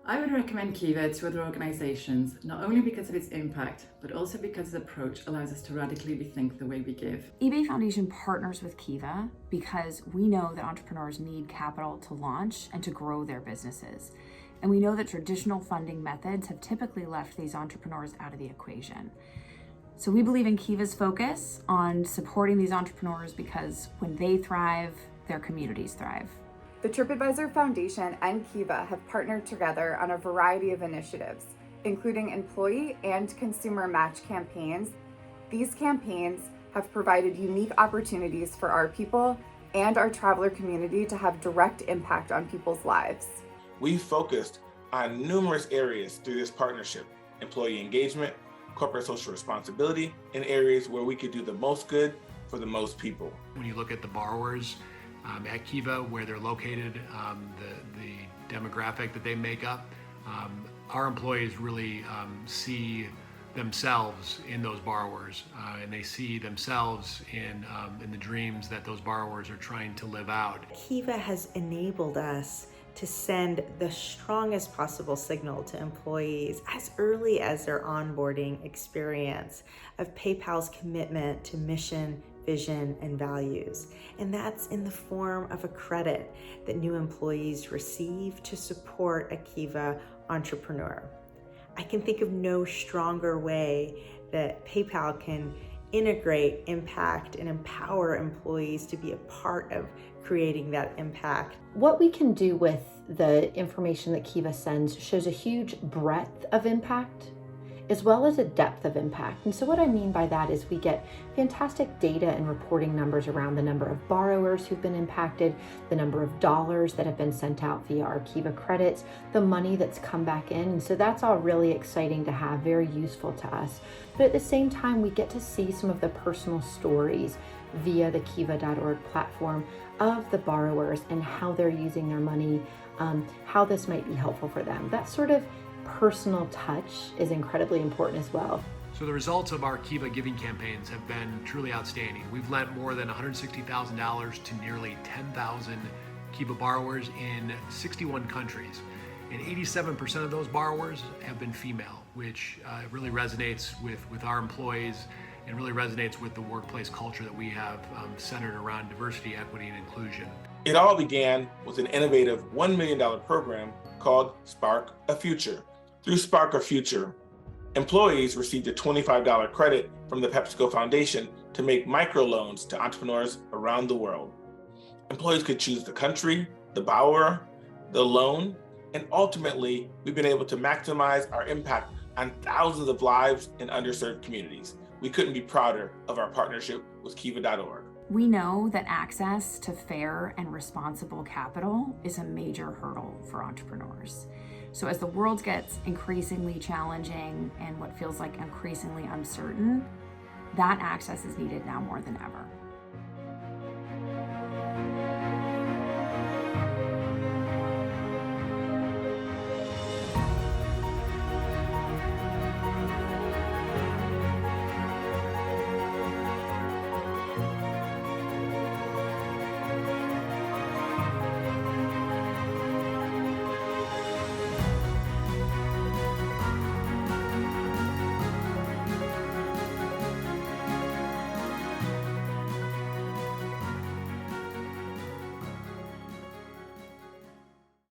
I would recommend Kiva to other organisations, not only because of its impact, but also because its approach allows us to radically rethink the way we give. eBay Foundation partners with Kiva because we know that entrepreneurs need capital to launch and to grow their businesses. And we know that traditional funding methods have typically left these entrepreneurs out of the equation. So we believe in Kiva's focus on supporting these entrepreneurs because when they thrive, their communities thrive. The TripAdvisor Foundation and Kiva have partnered together on a variety of initiatives, including employee and consumer match campaigns. These campaigns have provided unique opportunities for our people and our traveler community to have direct impact on people's lives. We focused on numerous areas through this partnership: employee engagement, corporate social responsibility, and areas where we could do the most good for the most people. When you look at the borrowers at Kiva, where they're located, the demographic that they make up, our employees really see themselves in those borrowers, and they see themselves in the dreams that those borrowers are trying to live out. Kiva has enabled us to send the strongest possible signal to employees as early as their onboarding experience of PayPal's commitment to mission, vision, and values. And that's in the form of a credit that new employees receive to support a Kiva entrepreneur. I can think of no stronger way that PayPal can integrate impact and empower employees to be a part of creating that impact. What we can do with the information that Kiva sends shows a huge breadth of impact as well as a depth of impact. And so what I mean by that is we get fantastic data and reporting numbers around the number of borrowers who've been impacted, the number of dollars that have been sent out via our Kiva credits, the money that's come back in. And so that's all really exciting to have, very useful to us. But at the same time, we get to see some of the personal stories via the kiva.org platform of the borrowers and how they're using their money, how this might be helpful for them. That sort of personal touch is incredibly important as well. So the results of our Kiva giving campaigns have been truly outstanding. We've lent more than $160,000 to nearly 10,000 Kiva borrowers in 61 countries. And 87% of those borrowers have been female, which really resonates with our employees and really resonates with the workplace culture that we have centered around diversity, equity, and inclusion. It all began with an innovative $1 million program called Spark a Future. Through Spark a Future, employees received a $25 credit from the PepsiCo Foundation to make microloans to entrepreneurs around the world. Employees could choose the country, the borrower, the loan, and ultimately, we've been able to maximize our impact on thousands of lives in underserved communities. We couldn't be prouder of our partnership with Kiva.org. We know that access to fair and responsible capital is a major hurdle for entrepreneurs. So as the world gets increasingly challenging and what feels like increasingly uncertain, that access is needed now more than ever.